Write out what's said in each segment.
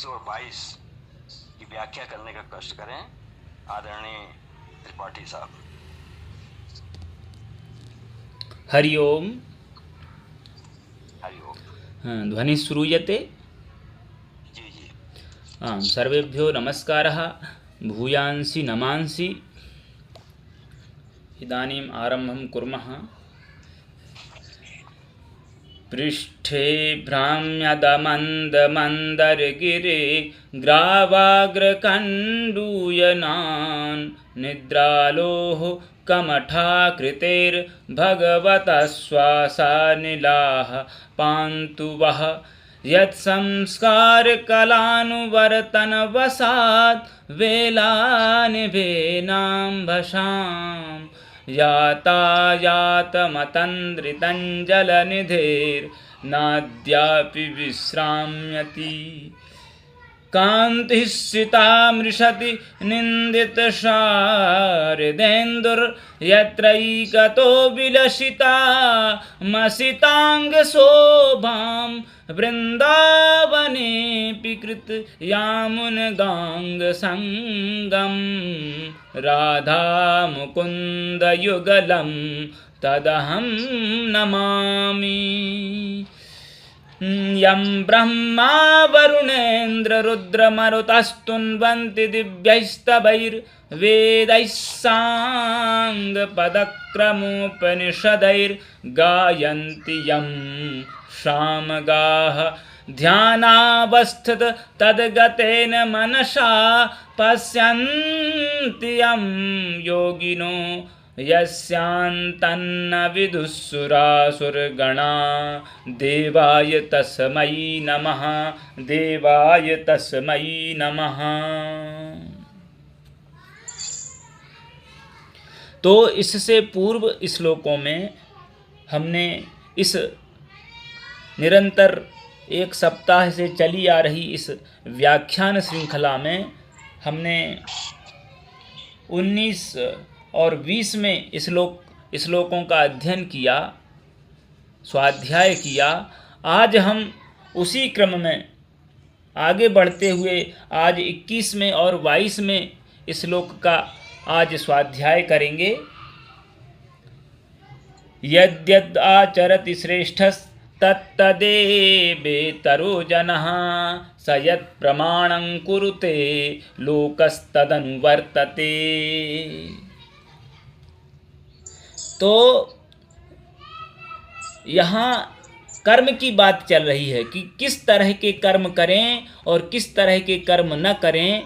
21 और 22 की व्याख्या करने का कष्ट करें आदरणीय त्रिपाठी साहब। हरि ओम। हरि ओम। ध्वनि श्रूयते? जी जी। आं सर्वेभ्यो नमस्कारः। भूयांसि नमांसि। इदानीम् आरम्भं कुर्मः। पृष्ठे भ्राम्यदमन्दमन्दरगिरे ग्रावाग्रकण्डूयनान् निद्रालोः कमठाकृतेर्भगवतः श्वासानिलाः पान्तु वः यत्संस्कारकलानुवर्तनवशात् वेलानिभेनाम्भसाम् यातायातमतन्द्रितञ्जलनिधेर्नाद्यापि विश्राम्यति। कान्तिः सितामृशति निन्दितशारदेन्दुर्यत्रैकतो विलसिता मसिताङ्गशोभां वृन्दावनेऽपि कृतयामुनगाङ्गसङ्गं राधामुकुन्दयुगलं तदहं नमामि। यं ब्रह्मा वरुणेन्द्ररुद्रमरुतस्तुन्वन्ति दिव्यैस्तवैर्वेदैः साङ्गपदक्रमोपनिषदैर्गायन्ति यं सामगाः ध्यानावस्थित तद्गतेन मनसा पश्यन्ति यं योगिनो यस्यान्तन्न विदुःसुरासुरगणा। देवाय तस्मै नमः, देवाय तस्मै नमः। तो इससे पूर्व श्लोकों में हमने इस निरंतर एक सप्ताह से चली आ रही इस व्याख्यान श्रृंखला में हमने 19 और 20 में श्लोकों का अध्ययन किया, स्वाध्याय किया। आज हम उसी क्रम में आगे बढ़ते हुए आज 21 में और 22 में श्लोक का आज स्वाध्याय करेंगे। यद्यद् आचरति श्रेष्ठस्तत्तदेवेतरो जनः स यत् प्रमाणं कुरुते लोकस्तदनुवर्तते। तो यहाँ कर्म की बात चल रही है कि किस तरह के कर्म करें और किस तरह के कर्म न करें,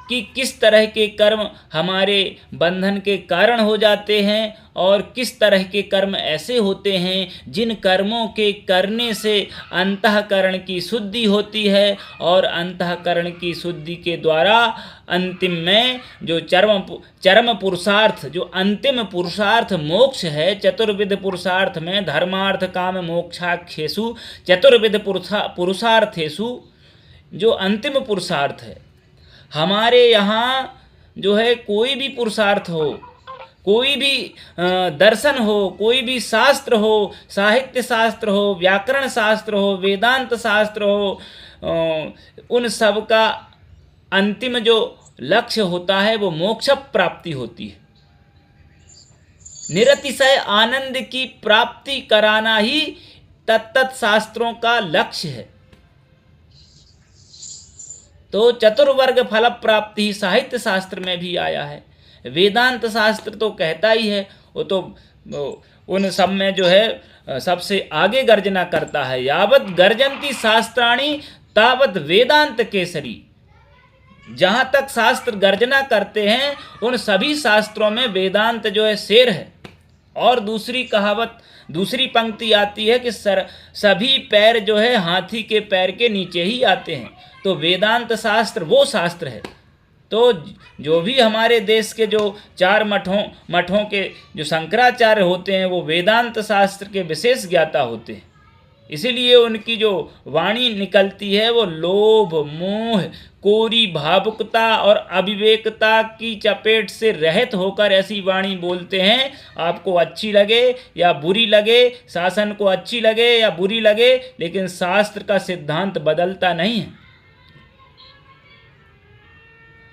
कि किस तरह के कर्म हमारे बंधन के कारण हो जाते हैं और किस तरह के कर्म ऐसे होते हैं जिन कर्मों के करने से अंतःकरण की शुद्धि होती है और अंतःकरण की शुद्धि के द्वारा अंतिम में जो चरम पुरुषार्थ, जो अंतिम पुरुषार्थ मोक्ष है, चतुर्विध पुरुषार्थ में धर्मार्थ काम मोक्षाख्येषु चतुर्विध पुरुषार्थेषु जो अंतिम पुरुषार्थ है, हमारे यहाँ जो है कोई भी पुरुषार्थ हो, कोई भी दर्शन हो, कोई भी शास्त्र हो, साहित्य शास्त्र हो, व्याकरण शास्त्र हो, वेदांत शास्त्र हो, उन सब का अंतिम जो लक्ष्य होता है वो मोक्ष प्राप्ति होती है। निरतिशय आनंद की प्राप्ति कराना ही तत्त शास्त्रों का लक्ष्य है। तो चतुर्वर्ग फल प्राप्ति ही साहित्य शास्त्र में भी आया है। वेदांत शास्त्र तो कहता ही है, वो तो उन सब में जो है सबसे आगे गर्जना करता है। यावत गर्जन्ति शास्त्राणि तावत वेदांत केसरी। जहाँ तक शास्त्र गर्जना करते हैं उन सभी शास्त्रों में वेदांत जो है शेर है। और दूसरी कहावत, दूसरी पंक्ति आती है कि सभी पैर जो है हाथी के पैर के नीचे ही आते हैं। तो वेदांत शास्त्र वो शास्त्र है। तो जो भी हमारे देश के जो 4 मठों के जो शंकराचार्य होते हैं वो वेदांत शास्त्र के विशेष ज्ञाता होते हैं। इसीलिए उनकी जो वाणी निकलती है वो लोभ, मोह, कोरी भावुकता और अविवेकता की चपेट से रहित होकर ऐसी वाणी बोलते हैं। आपको अच्छी लगे या बुरी लगे, शासन को अच्छी लगे या बुरी लगे, लेकिन शास्त्र का सिद्धांत बदलता नहीं है।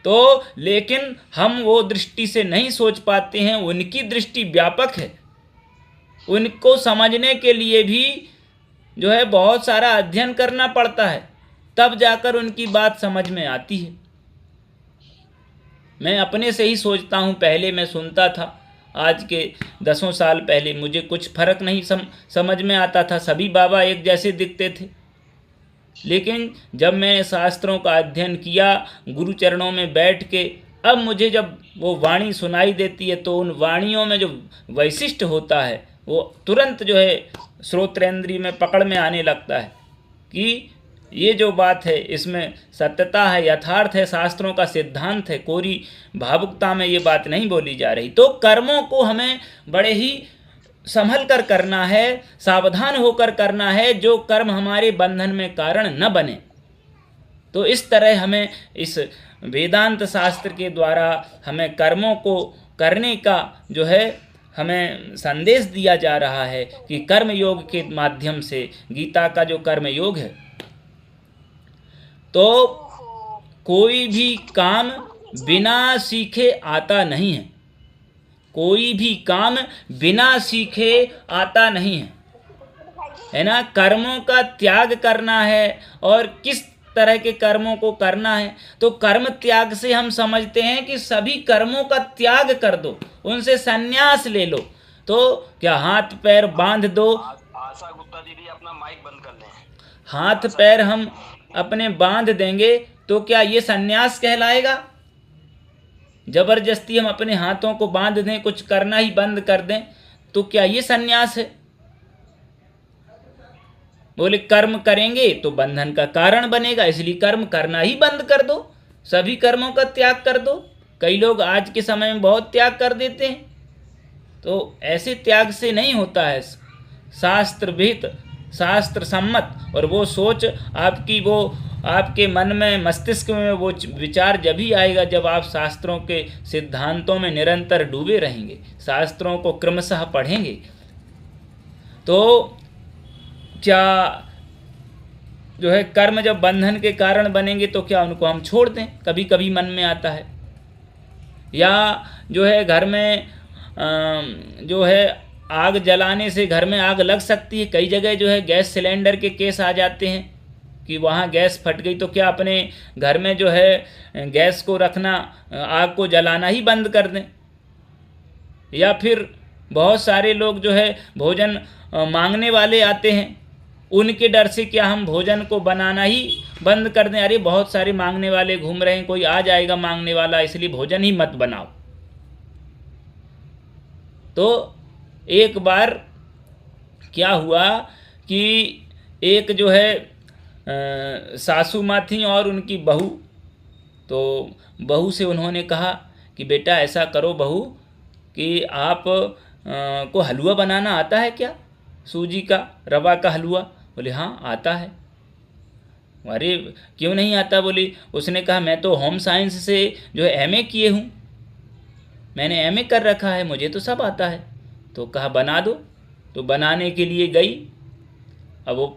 तो लेकिन हम वो दृष्टि से नहीं सोच पाते हैं, उनकी दृष्टि व्यापक है। उनको समझने के लिए भी जो है बहुत सारा अध्ययन करना पड़ता है, तब जाकर उनकी बात समझ में आती है। मैं अपने से ही सोचता हूँ, पहले मैं सुनता था, आज के 10 साल पहले मुझे कुछ फर्क नहीं समझ में आता था, सभी बाबा एक जैसे दिखते थे। लेकिन जब मैंने शास्त्रों का अध्ययन किया, गुरु चरणों में बैठ के, अब मुझे जब वो वाणी सुनाई देती है तो उन वाणियों में जो वैशिष्ट होता है वो तुरंत जो है श्रोत्रेंद्रिय में पकड़ में आने लगता है कि ये जो बात है इसमें सत्यता है, यथार्थ है, शास्त्रों का सिद्धांत है, कोरी भावुकता में ये बात नहीं बोली जा रही। तो कर्मों को हमें बड़े ही संभल कर करना है, सावधान होकर करना है, जो कर्म हमारे बंधन में कारण न बने। तो इस तरह हमें इस वेदांत शास्त्र के द्वारा हमें कर्मों को करने का जो है हमें संदेश दिया जा रहा है कि कर्म योग के माध्यम से, गीता का जो कर्म योग है, तो कोई भी काम बिना सीखे आता नहीं है। कोई भी काम बिना सीखे आता नहीं है ना। कर्मों का त्याग करना है, और किस तरह के कर्मों को करना है, तो कर्म त्याग से हम समझते हैं कि सभी कर्मों का त्याग कर दो, उनसे संन्यास ले लो। तो क्या हाथ पैर बांध दो, आशा गुप्ता दीदी अपना माइक बंद कर लें। हाथ पैर हम अपने बांध देंगे तो क्या ये संन्यास कहलाएगा? जबरदस्ती हम अपने हाथों को बांध दें, कुछ करना ही बंद कर दें, तो क्या ये संन्यास है? बोले कर्म करेंगे तो बंधन का कारण बनेगा, इसलिए कर्म करना ही बंद कर दो, सभी कर्मों का त्याग कर दो। कई लोग आज के समय में बहुत त्याग कर देते हैं, तो ऐसे त्याग से नहीं होता है। शास्त्र विहित, शास्त्र सम्मत, और वो सोच आपकी, वो आपके मन में, मस्तिष्क में वो विचार जब ही आएगा जब आप शास्त्रों के सिद्धांतों में निरंतर डूबे रहेंगे, शास्त्रों को क्रमशः पढ़ेंगे। तो क्या जो है कर्म जब बंधन के कारण बनेंगे तो क्या उनको हम छोड़ दें? कभी कभी मन में आता है। या जो है घर में जो है आग जलाने से घर में आग लग सकती है। कई जगह जो है गैस सिलेंडर के केस आ जाते हैं कि वहाँ गैस फट गई, तो क्या अपने घर में जो है गैस को रखना, आग को जलाना ही बंद कर दें? या फिर बहुत सारे लोग जो है भोजन मांगने वाले आते हैं, उनके डर से क्या हम भोजन को बनाना ही बंद कर दें? अरे बहुत सारे मांगने वाले घूम रहे हैं, कोई आ जाएगा मांगने वाला, इसलिए भोजन ही मत बनाओ। तो एक बार क्या हुआ कि एक जो है सासू माँ थी और उनकी बहू, तो बहू से उन्होंने कहा कि बेटा ऐसा करो बहू कि आप को हलवा बनाना आता है क्या? सूजी का, रवा का हलवा। बोले हाँ आता है। अरे क्यों नहीं आता? बोली, उसने कहा मैं तो होम साइंस से जो है एमए किए हूँ, मैंने एमए कर रखा है, मुझे तो सब आता है। तो कहा बना दो। तो बनाने के लिए गई। अब वो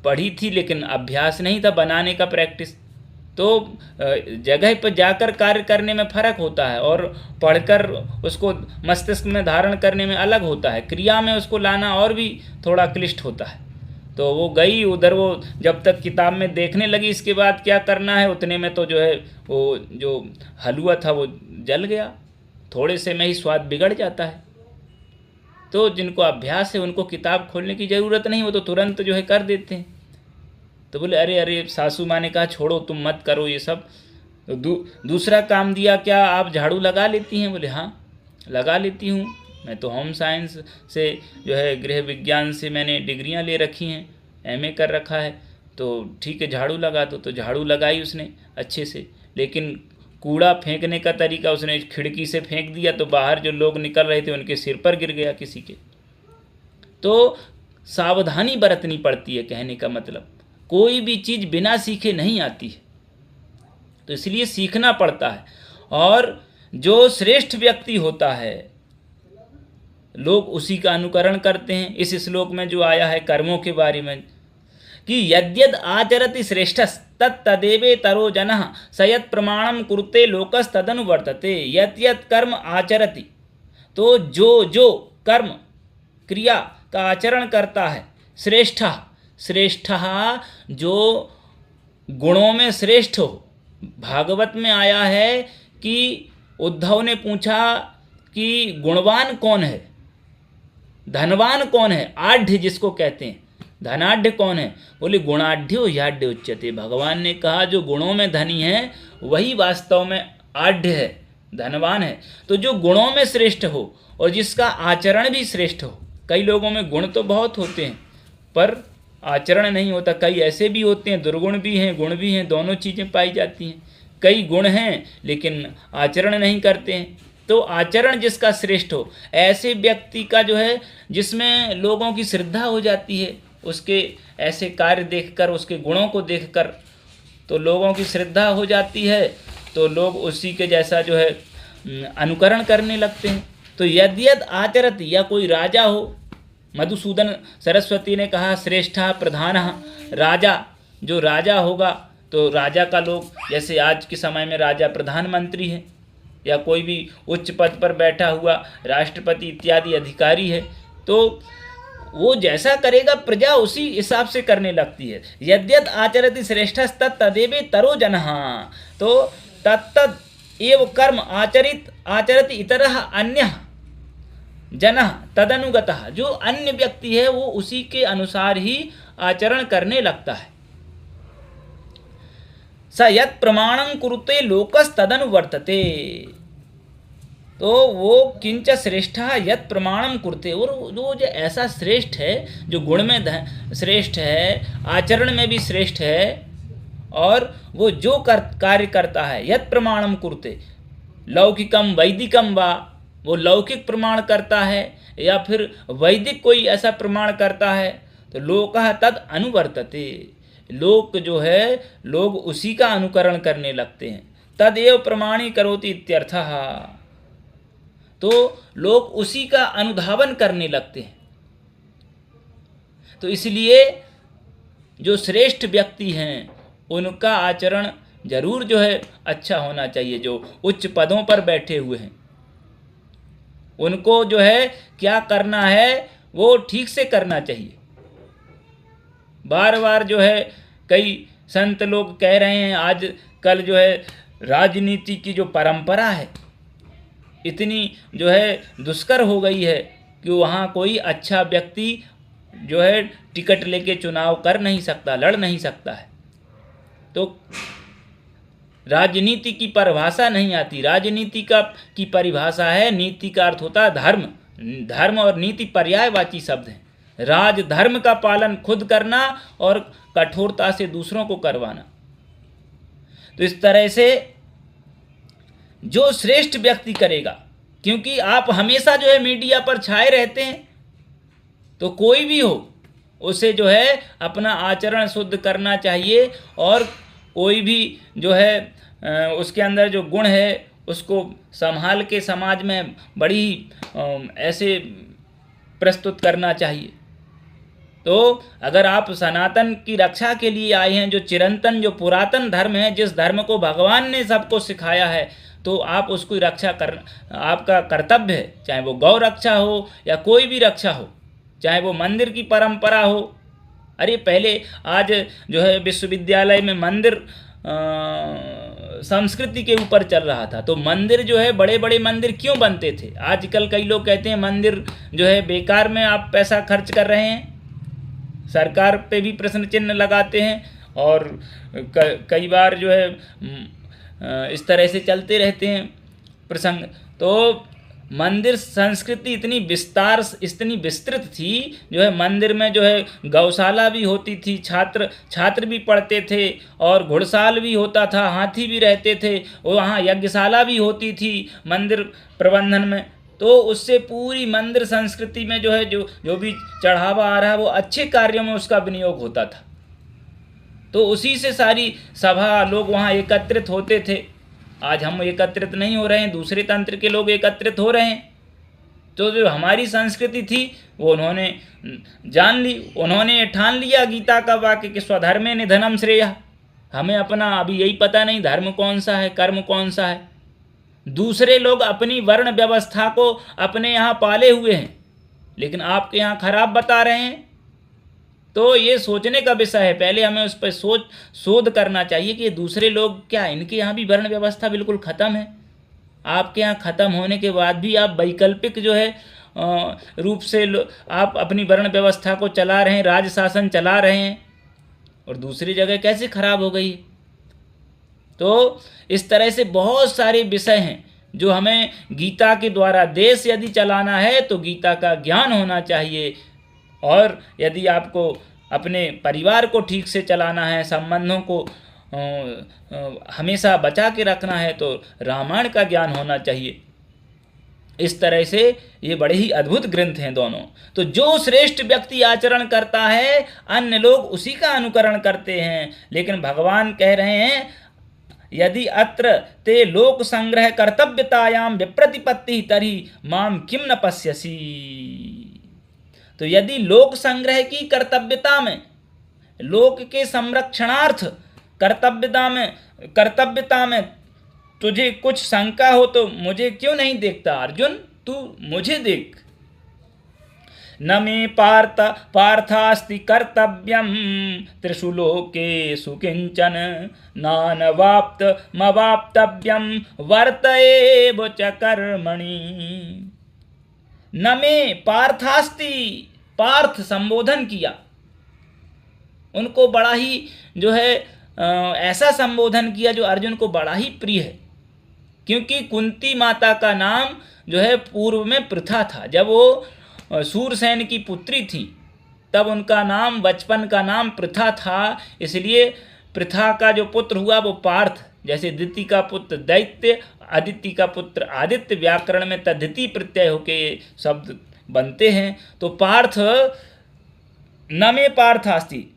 पढ़ी थी लेकिन अभ्यास नहीं था बनाने का, प्रैक्टिस। तो जगह पर जाकर कार्य करने में फ़र्क होता है और पढ़कर उसको मस्तिष्क में धारण करने में अलग होता है। क्रिया में उसको लाना और भी थोड़ा क्लिष्ट होता है। तो वो गई उधर, वो जब तक किताब में देखने लगी इसके बाद क्या करना है, उतने में तो जो है वो जो हलवा था वो जल गया। थोड़े से में ही स्वाद बिगड़ जाता है। तो जिनको अभ्यास है उनको किताब खोलने की ज़रूरत नहीं, वो तो तुरंत जो है कर देते हैं। तो बोले अरे अरे, सासू माँ ने कहा छोड़ो तुम मत करो ये सब। तो दूसरा काम दिया, क्या आप झाड़ू लगा लेती हैं? बोले हाँ लगा लेती हूँ, मैं तो होम साइंस से जो है गृह विज्ञान से मैंने डिग्रियाँ ले रखी हैं, एमए कर रखा है। तो ठीक है झाड़ू लगा दो। तो झाड़ू लगाई उसने अच्छे से, लेकिन कूड़ा फेंकने का तरीका उसने खिड़की से फेंक दिया, तो बाहर जो लोग निकल रहे थे उनके सिर पर गिर गया किसी के। तो सावधानी बरतनी पड़ती है, कहने का मतलब कोई भी चीज़ बिना सीखे नहीं आती है, तो इसलिए सीखना पड़ता है। और जो श्रेष्ठ व्यक्ति होता है लोग उसी का अनुकरण करते हैं। इस श्लोक में जो आया है कर्मों के बारे में कि यद्यद आचरति श्रेष्ठस, तत्तदेवेतरो जनः स यत् प्रमाणम कुरुते लोकस्तदनुवर्तते यत् यत् कर्म आचरति। तो जो जो कर्म क्रिया का आचरण करता है, श्रेष्ठ श्रेष्ठ जो गुणों में श्रेष्ठ हो। भागवत में आया है कि उद्धव ने पूछा कि गुणवान कौन है, धनवान कौन है, आढ़ जिसको कहते हैं, धनाढ़ कौन है? बोले गुणाढ़्यो ह्याढ़ उच्यते। भगवान ने कहा जो गुणों में धनी है वही वास्तव में आढ़ है, धनवान है। तो जो गुणों में श्रेष्ठ हो और जिसका आचरण भी श्रेष्ठ हो। कई लोगों में गुण तो बहुत होते हैं पर आचरण नहीं होता। कई ऐसे भी होते हैं, दुर्गुण भी हैं, गुण भी हैं, दोनों चीज़ें पाई जाती हैं। कई गुण हैं लेकिन आचरण नहीं करते हैं। तो आचरण जिसका श्रेष्ठ हो, ऐसे व्यक्ति का जो है जिसमें लोगों की श्रद्धा हो जाती है, उसके ऐसे कार्य देखकर, उसके गुणों को देखकर तो लोगों की श्रद्धा हो जाती है, तो लोग उसी के जैसा जो है अनुकरण करने लगते हैं। तो यदि यद आचरत, या कोई राजा हो, मधुसूदन सरस्वती ने कहा श्रेष्ठा प्रधान, राजा जो राजा होगा तो राजा का लोग, जैसे आज के समय में राजा प्रधानमंत्री है या कोई भी उच्च पद पर बैठा हुआ राष्ट्रपति इत्यादि अधिकारी है, तो वो जैसा करेगा प्रजा उसी हिसाब से करने लगती है। यद्यत आचरति श्रेष्ठस्तत्तदेवे तरो जनः, तो तत्तद एव कर्म आचरति इतरः अन्यः जनः तदनुगतः। जो अन्य व्यक्ति है वो उसी के अनुसार ही आचरण करने लगता है। स यत् प्रमाणं कुरुते लोकस्तदनुवर्तते, तो वो किंच श्रेष्ठ यत् प्रमाणम कुरुते, और जो ऐसा श्रेष्ठ है, जो गुण में श्रेष्ठ है, आचरण में भी श्रेष्ठ है, और वो जो कार्य करता है यत् प्रमाणम कुरुते, लौकिकम वैदिकम वा, वो लौकिक प्रमाण करता है या फिर वैदिक कोई ऐसा प्रमाण करता है, तो लोकः तद अनुवर्तते, लोक जो है लोग उसी का अनुकरण करने लगते हैं। तदेव प्रमाणी करोति इत्यर्थः, तो लोग उसी का अनुधावन करने लगते हैं। तो इसलिए जो श्रेष्ठ व्यक्ति हैं उनका आचरण जरूर जो है अच्छा होना चाहिए। जो उच्च पदों पर बैठे हुए हैं उनको जो है क्या करना है वो ठीक से करना चाहिए। बार बार जो है कई संत लोग कह रहे हैं, आज कल जो है राजनीति की जो परंपरा है इतनी जो है दुष्कर हो गई है कि वहाँ कोई अच्छा व्यक्ति जो है टिकट लेके चुनाव कर नहीं सकता, लड़ नहीं सकता है। तो राजनीति की परिभाषा नहीं आती। राजनीति की परिभाषा है, नीति का अर्थ होता है धर्म। धर्म और नीति पर्यायवाची शब्द हैं। राज धर्म का पालन खुद करना और कठोरता से दूसरों को करवाना। तो इस तरह से जो श्रेष्ठ व्यक्ति करेगा, क्योंकि आप हमेशा जो है मीडिया पर छाए रहते हैं, तो कोई भी हो उसे जो है अपना आचरण शुद्ध करना चाहिए, और कोई भी जो है उसके अंदर जो गुण है उसको संभाल के समाज में बड़ी ऐसे प्रस्तुत करना चाहिए। तो अगर आप सनातन की रक्षा के लिए आए हैं, जो चिरंतन जो पुरातन धर्म है, जिस धर्म को भगवान ने सबको सिखाया है, तो आप उसकी रक्षा कर आपका कर्तव्य है। चाहे वो गौ रक्षा हो या कोई भी रक्षा हो, चाहे वो मंदिर की परंपरा हो। अरे पहले आज जो है विश्वविद्यालय में मंदिर संस्कृति के ऊपर चल रहा था, तो मंदिर जो है बड़े बड़े मंदिर क्यों बनते थे। आजकल कई लोग कहते हैं मंदिर जो है बेकार में आप पैसा खर्च कर रहे हैं, सरकार पे भी प्रश्न चिन्ह लगाते हैं, और कई बार जो है इस तरह से चलते रहते हैं प्रसंग। तो मंदिर संस्कृति इतनी विस्तृत थी, जो है मंदिर में जो है गौशाला भी होती थी, छात्र भी पढ़ते थे, और घुड़साल भी होता था, हाथी भी रहते थे, और वहाँ यज्ञशाला भी होती थी मंदिर प्रबंधन में। तो उससे पूरी मंदिर संस्कृति में जो है जो भी चढ़ावा आ रहा है वो अच्छे कार्यों में उसका विनियोग होता था। तो उसी से सारी सभा लोग वहाँ एकत्रित होते थे। आज हम एकत्रित नहीं हो रहे हैं, दूसरे तंत्र के लोग एकत्रित हो रहे हैं। तो जो हमारी संस्कृति थी वो उन्होंने जान ली, उन्होंने ठान लिया गीता का वाक्य कि स्वधर्मे निधनम श्रेयः, हमें अपना अभी यही पता नहीं धर्म कौन सा है, कर्म कौन सा है। दूसरे लोग अपनी वर्ण व्यवस्था को अपने यहाँ पाले हुए हैं, लेकिन आपके यहाँ खराब बता रहे हैं। तो ये सोचने का विषय है, पहले हमें उस पर शोध करना चाहिए कि ये दूसरे लोग क्या, इनके यहाँ भी वर्ण व्यवस्था बिल्कुल ख़त्म है। आपके यहाँ ख़त्म होने के बाद भी आप वैकल्पिक जो है रूप से आप अपनी वर्ण व्यवस्था को चला रहे हैं, राज शासन चला रहे हैं, और दूसरी जगह कैसे खराब हो गई। तो इस तरह से बहुत सारे विषय हैं जो हमें गीता के द्वारा, देश यदि चलाना है तो गीता का ज्ञान होना चाहिए, और यदि आपको अपने परिवार को ठीक से चलाना है, संबंधों को हमेशा बचा के रखना है, तो रामायण का ज्ञान होना चाहिए। इस तरह से ये बड़े ही अद्भुत ग्रंथ हैं दोनों। तो जो श्रेष्ठ व्यक्ति आचरण करता है, अन्य लोग उसी का अनुकरण करते हैं। लेकिन भगवान कह रहे हैं, यदि अत्र ते लोक संग्रह कर्तव्यतायाम विप्रतिपत्ति तरी माम किम न पश्यसी। तो यदि लोक संग्रह की कर्तव्यता में, लोक के संरक्षणार्थ कर्तव्यता में तुझे कुछ शंका हो तो मुझे क्यों नहीं देखता अर्जुन, तू मुझे देख। न मे पार्थास्ति कर्तव्यम त्रिषु लोकेषु किंचन नानवाप्त मवाप्तव्यम वर्त एव च कर्मणि। न मे पार्थास्ति, पार्थ संबोधन किया, उनको बड़ा ही जो है ऐसा संबोधन किया जो अर्जुन को बड़ा ही प्रिय है। क्योंकि कुंती माता का नाम जो है पूर्व में प्रथा था, जब वो सूरसेन की पुत्री थी तब उनका नाम, बचपन का नाम प्रथा था। इसलिए प्रथा का जो पुत्र हुआ वो पार्थ, जैसे दिति का पुत्र दैत्य, अदिति का पुत्र आदित्य, व्याकरण में तद्धिति प्रत्यय होके शब्द बनते हैं। तो पार्थ, न मे पार्थास्ति,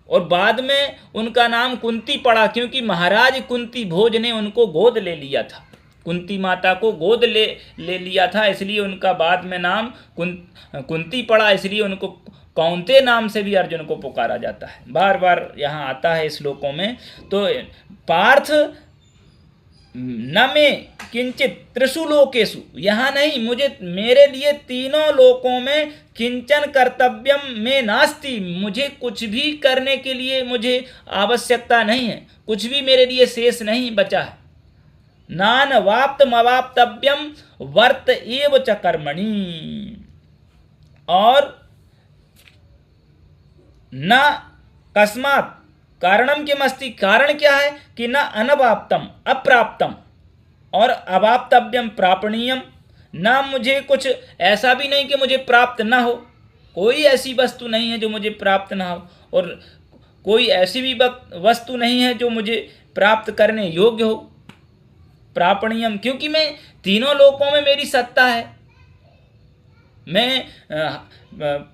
और बाद में उनका नाम कुंती पड़ा, क्योंकि महाराज कुंती भोज ने उनको गोद ले लिया था, कुंती माता को गोद ले लिया था, इसलिए उनका बाद में नाम कुंती पड़ा। इसलिए उनको कौंते नाम से भी अर्जुन को पुकारा जाता है, बार बार यहाँ आता है श्लोकों में। तो पार्थ न में किंचित त्रिषु लोकेषु, यहाँ नहीं, मुझे, मेरे लिए तीनों लोकों में किंचन कर्तव्यम में नास्ति, मुझे कुछ भी करने के लिए मुझे आवश्यकता नहीं है, कुछ भी मेरे लिए शेष नहीं बचा है। नान वाप्त मवाप्तव्यम वर्त एव च कर्मणि, और न कस्मात् कारणम किमस्ति, कारण क्या है कि न अनवाप्तम अप्राप्तम और अवाप्तव्यम प्रापणीयम, ना मुझे कुछ ऐसा भी नहीं कि मुझे प्राप्त ना हो, कोई ऐसी वस्तु नहीं है जो मुझे प्राप्त ना हो, और कोई ऐसी भी वस्तु नहीं है जो मुझे प्राप्त करने योग्य हो। प्रापणीयम, क्योंकि मैं तीनों लोकों में मेरी सत्ता है, मैं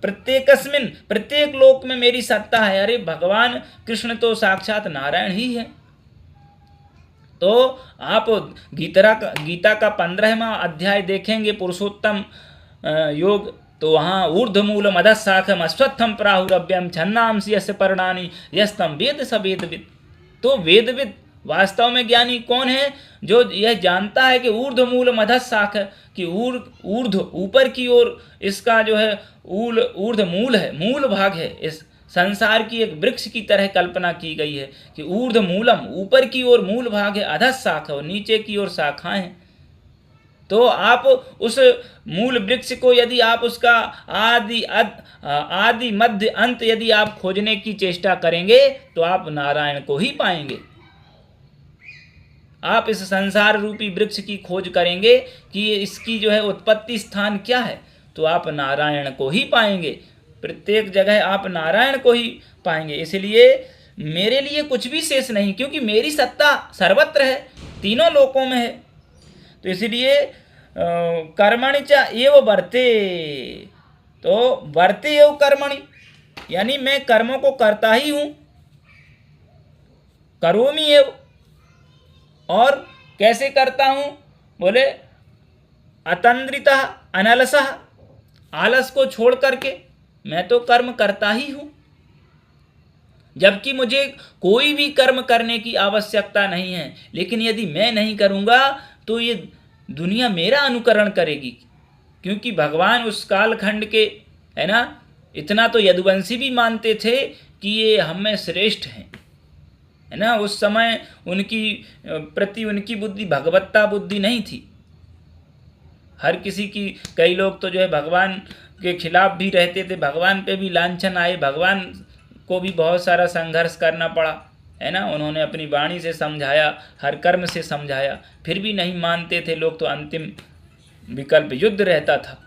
प्रत्येक लोक में मेरी सत्ता है। अरे भगवान कृष्ण तो साक्षात नारायण ही है। तो आप गीता का 15वां अध्याय देखेंगे, पुरुषोत्तम योग, तो वहाँ ऊर्ध्वमूलम अधःशाखम अश्वत्थम प्राहुरव्यम छन्नांसि यस्य पर्णानि यस्तम वेद स वेदवित्। तो वेदविद वास्तव में ज्ञानी कौन है, जो यह जानता है कि ऊर्ध्वमूलम अधःशाख, कि ऊर्ध्व ऊपर की ओर इसका जो है ऊर्ध्व मूल है, मूल भाग है। इस संसार की एक वृक्ष की तरह कल्पना की गई है कि ऊर्ध्व मूलम, ऊपर की ओर मूल भाग है, अधःशाख और नीचे की ओर शाखाएं हैं। तो आप उस मूल वृक्ष को यदि आप उसका आदि मध्य अंत यदि आप खोजने की चेष्टा करेंगे तो आप नारायण को ही पाएंगे। आप इस संसार रूपी वृक्ष की खोज करेंगे कि इसकी जो है उत्पत्ति स्थान क्या है, तो आप नारायण को ही पाएंगे। प्रत्येक जगह आप नारायण को ही पाएंगे। इसलिए मेरे लिए कुछ भी शेष नहीं, क्योंकि मेरी सत्ता सर्वत्र है, तीनों लोकों में है। तो इसलिए कर्मणि च एव वर्ते, तो वर्ते एव कर्मणि, यानी मैं कर्मों को करता ही हूँ, करोमि एव। और कैसे करता हूँ, बोले अतंद्रितः अनलसः, आलस को छोड़ करके मैं तो कर्म करता ही हूँ। जबकि मुझे कोई भी कर्म करने की आवश्यकता नहीं है, लेकिन यदि मैं नहीं करूँगा तो ये दुनिया मेरा अनुकरण करेगी। क्योंकि भगवान उस कालखंड के, है ना, इतना तो यदुवंशी भी मानते थे कि ये हम में श्रेष्ठ हैं, है ना। उस समय उनकी प्रति उनकी बुद्धि भगवत्ता बुद्धि नहीं थी। हर किसी की, कई लोग तो जो है भगवान के खिलाफ भी रहते थे, भगवान पे भी लांछन आए, भगवान को भी बहुत सारा संघर्ष करना पड़ा, है ना। उन्होंने अपनी वाणी से समझाया, हर कर्म से समझाया, फिर भी नहीं मानते थे लोग, तो अंतिम विकल्प युद्ध रहता था।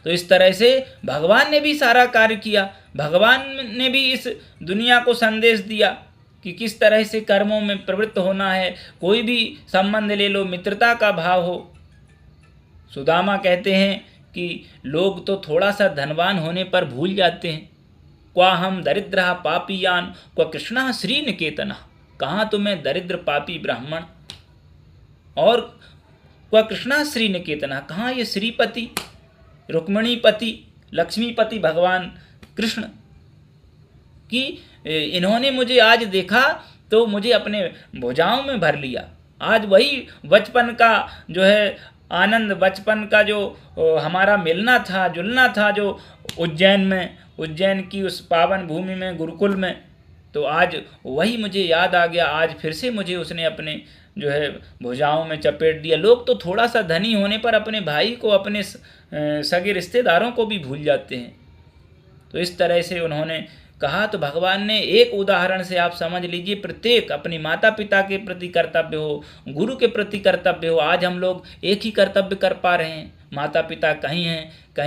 तो इस तरह से भगवान ने भी सारा कार्य किया, भगवान ने भी इस दुनिया को संदेश दिया कि किस तरह से कर्मों में प्रवृत्त होना है। कोई भी संबंध ले लो, मित्रता का भाव हो। सुदामा कहते हैं कि लोग तो थोड़ा सा धनवान होने पर भूल जाते हैं। क्वा हम दरिद्र पापीयान क्वा कृष्णा श्री निकेतना, कहाँ तुम्हें दरिद्र पापी ब्राह्मण, और क्वा कृष्णा श्री निकेतना, कहाँ ये श्रीपति रुक्मिणीपति लक्ष्मीपति भगवान कृष्ण कि इन्होंने मुझे आज देखा तो मुझे अपने भुजाओं में भर लिया। आज वही बचपन का जो है आनंद, बचपन का जो हमारा मिलना था जुलना था, जो उज्जैन की उस पावन भूमि में, गुरुकुल में, तो आज वही मुझे याद आ गया। आज फिर से मुझे उसने अपने जो है भुजाओं में चपेट दिया। लोग तो थोड़ा सा धनी होने पर अपने भाई को, अपने सगे रिश्तेदारों को भी भूल जाते हैं। तो इस तरह से उन्होंने कहा। तो भगवान ने एक उदाहरण से आप समझ लीजिए, प्रत्येक अपनी माता पिता के प्रति कर्तव्य हो, गुरु के प्रति कर्तव्य हो। आज हम लोग एक ही कर्तव्य कर पा रहे हैं। माता पिता कहीं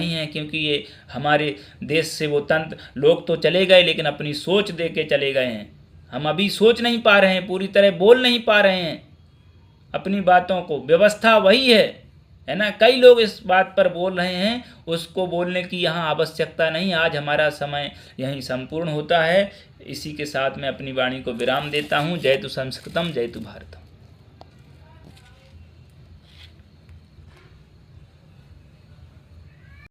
हैं, क्योंकि ये हमारे देश से वो तंत्र, लोग तो चले गए लेकिन अपनी सोच दे के चले गए हैं। हम अभी सोच नहीं पा रहे हैं, पूरी तरह बोल नहीं पा रहे हैं अपनी बातों को। व्यवस्था वही है ना। कई लोग इस बात पर बोल रहे हैं, उसको बोलने की यहाँ आवश्यकता नहीं। आज हमारा समय यहीं संपूर्ण होता है। इसी के साथ मैं अपनी वाणी को विराम देता हूँ। जय तु संस्कृतम, जय तु भारतम।